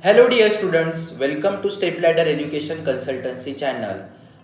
Hello dear students, welcome to Stepladder education consultancy channel.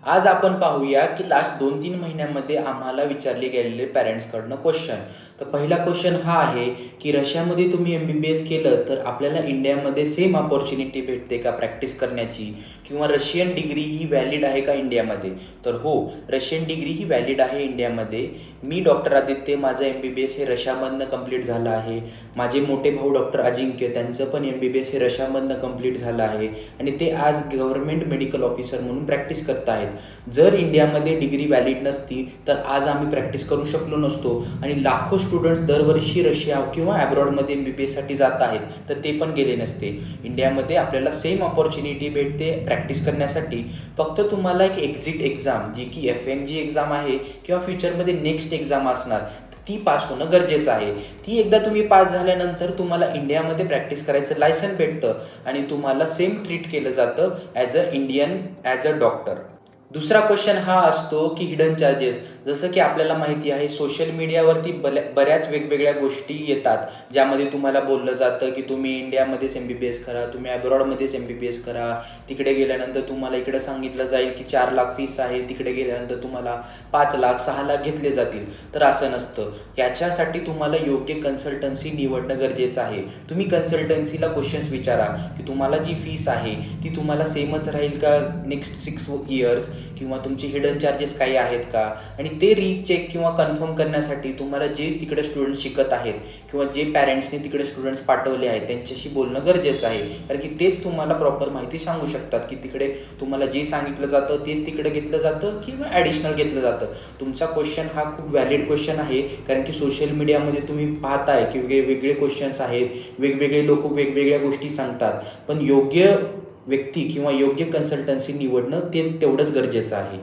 आज आपण पाहूया की लास्ट 2-3 महिन्यामध्ये आम्हाला विचारले गेलेले पॅरेंट्सकडनं क्वेश्चन. तर पहिला क्वेश्चन हा आहे की रशियामध्ये तुम्ही MBBS केलं तर आपल्याला इंडियामध्ये सेम अपॉर्च्युनिटी भेटते का प्रॅक्टिस करण्याची, किंवा रशियन डिग्री ही व्हॅलिड आहे का इंडियामध्ये? तर हो, रशियन डिग्री ही व्हॅलिड आहे इंडियामध्ये. मी डॉक्टर आदित्य, माझं MBBS हे रशियामधनं कंप्लीट झालं आहे. माझे मोठे भाऊ डॉक्टर अजिंक्य, त्यांचं पण MBBS हे रशियामधनं कंप्लीट झालं आहे आणि ते आज गव्हर्नमेंट मेडिकल ऑफिसर म्हणून प्रॅक्टिस करत आहेत. जर इंडियामध्ये डिग्री व्हॅलिड नसती तर आज आम्ही प्रॅक्टिस करू शकलो नसतो आणि लाखो स्टुडंट्स दरवर्षी रशिया किंवा ॲब्रॉडमध्ये MBBSसाठी जात आहेत, तर ते पण गेले नसते. इंडियामध्ये आपल्याला सेम अपॉर्च्युनिटी भेटते प्रॅक्टिस करण्यासाठी. फक्त तुम्हाला एक एक्झिट एक्झाम, जी की FMG एक्झाम आहे किंवा फ्युचरमध्ये नेक्स्ट एक्झाम असणार, ती पास होणं गरजेचं आहे. ती एकदा तुम्ही पास झाल्यानंतर तुम्हाला इंडियामध्ये प्रॅक्टिस करायचं लायसन भेटतं आणि तुम्हाला सेम ट्रीट केलं जातं ॲज अ डॉक्टर. दुसरा क्वेश्चन हा असतो की हिडन चार्जेस. जसं की आपल्याला माहिती आहे, सोशल मीडियावरती बऱ्याच वेगवेगळ्या गोष्टी येतात ज्यामध्ये तुम्हाला बोललं जातं की तुम्ही इंडियामध्येच MBBS करा, तुम्ही ॲब्रॉडमध्येच MBBS करा. तिकडे गेल्यानंतर तुम्हाला इकडे सांगितलं जाईल की 4 लाख फीस आहे, तिकडे गेल्यानंतर तुम्हाला 5 लाख 6 लाख घेतले जातील. तर असं नसतं. याच्यासाठी तुम्हाला योग्य कन्सल्टन्सी निवडणं गरजेचं आहे. तुम्ही कन्सल्टन्सीला क्वेश्चन्स विचारा की तुम्हाला जी फीस आहे ती तुम्हाला सेमच राहील का नेक्स्ट 6 इयर्स, किंवा तुमचे हिडन चार्जेस काही आहेत का. आणि ते रीचेक किंवा कन्फर्म करण्यासाठी तुम्हाला जे तिकडे स्टुडंट्स शिकत आहेत किंवा जे पॅरेंट्सने तिकडे स्टुडंट्स पाठवले आहेत त्यांच्याशी बोलणं गरजेचं आहे. कारण की तेच तुम्हाला प्रॉपर माहिती सांगू शकतात की तिकडे तुम्हाला जे सांगितलं जातं तेच तिकडे घेतलं जातं किंवा ॲडिशनल घेतलं जातं. तुमचा क्वेश्चन हा खूप व्हॅलिड क्वेश्चन आहे, कारण की सोशल मीडियामध्ये तुम्ही पाहताय की वेगवेगळे क्वेश्चन्स आहेत, वेगवेगळे लोक वेगवेगळ्या गोष्टी सांगतात. पण योग्य व्यक्ती किंवा योग्य कन्सल्टन्सी निवडणं ते तेवढंच गरजेचं आहे.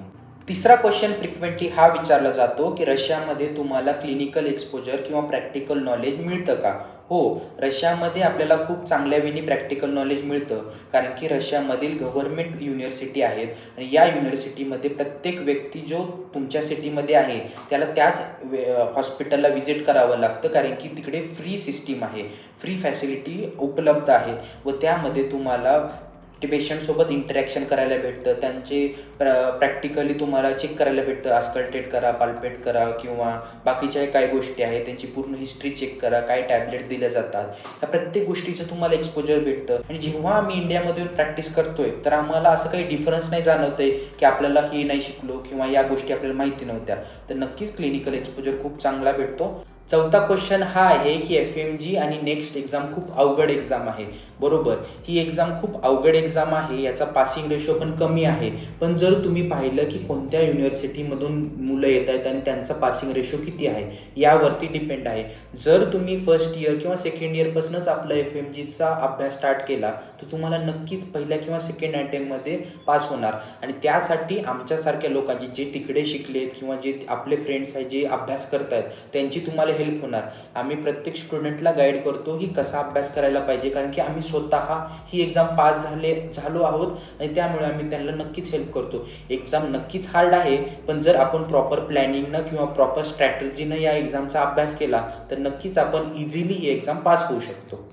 तिसरा क्वेश्चन फ्रिक्वेंटली हा विचारला जातो की रशियामध्ये तुम्हाला क्लिनिकल एक्सपोजर किंवा प्रॅक्टिकल नॉलेज मिळतं का? हो, रशियामध्ये आपल्याला खूप चांगल्या वेळी प्रॅक्टिकल नॉलेज मिळतं, कारण की रशियामधील गव्हर्नमेंट युनिव्हर्सिटी आहेत आणि या युनिव्हर्सिटीमध्ये प्रत्येक व्यक्ती जो तुमच्या सिटीमध्ये आहे त्याला त्याच हॉस्पिटलला व्हिजिट करावं लागतं, कारण की तिकडे फ्री सिस्टीम आहे, फ्री फॅसिलिटी उपलब्ध आहे व त्यामध्ये तुम्हाला पेशंटसोबत इंटरॅक्शन करायला भेटतं. त्यांचे प्रॅक्टिकली तुम्हाला चेक करायला भेटतं, आस्कल्टेट करा, पाल्पेट करा किंवा बाकीच्या काही गोष्टी आहेत त्यांची पूर्ण हिस्ट्री चेक करा, काय टॅबलेट्स दिल्या जातात, ह्या प्रत्येक गोष्टीचं तुम्हाला एक्सपोजर भेटतं. आणि जेव्हा आम्ही इंडियामधून प्रॅक्टिस करतोय तर आम्हाला असं काही डिफरन्स नाही जाणवतंय की आपल्याला हे नाही शिकलो किंवा या गोष्टी आपल्याला माहिती नव्हत्या. तर नक्कीच क्लिनिकल एक्सपोजर खूप चांगला भेटतो. चौथा क्वेश्चन हा आहे की FMG आणि नेक्स्ट एक्झाम खूप अवघड एक्झाम आहे. बरोबर, ही एक्झाम खूप अवघड एक्झाम आहे, याचा पासिंग रेशो पण कमी आहे. पण जर तुम्ही पाहिलं की कोणत्या युनिव्हर्सिटीमधून मुलं येत आहेत आणि त्यांचा पासिंग रेशो किती आहे यावरती डिपेंड आहे. जर तुम्ही फर्स्ट इयर किंवा सेकंड इयरपासूनच आपला FMGचा अभ्यास स्टार्ट केला तर तुम्हाला नक्कीच पहिल्या किंवा सेकंड अटेम्प्टमध्ये पास होणार. आणि त्यासाठी आमच्यासारख्या लोकांची जे तिकडे शिकलेत किंवा जे आपले फ्रेंड्स आहेत जे अभ्यास करत आहेत त्यांची तुम्हाला हेल्प होणार. आम्ही प्रत्येक स्टुडंटला गाईड करतो की कसा अभ्यास करायला पाहिजे, कारण की आम्ही स्वतः ही एक्झाम पास झालो आहोत आणि त्यामुळे आम्ही त्यांना नक्कीच हेल्प करतो. एक्झाम नक्कीच हार्ड आहे, पण जर आपण प्रॉपर प्लॅनिंगनं किंवा प्रॉपर स्ट्रॅटर्जीनं या एक्झामचा अभ्यास केला तर नक्कीच आपण इझिली ही एक्झाम पास होऊ शकतो.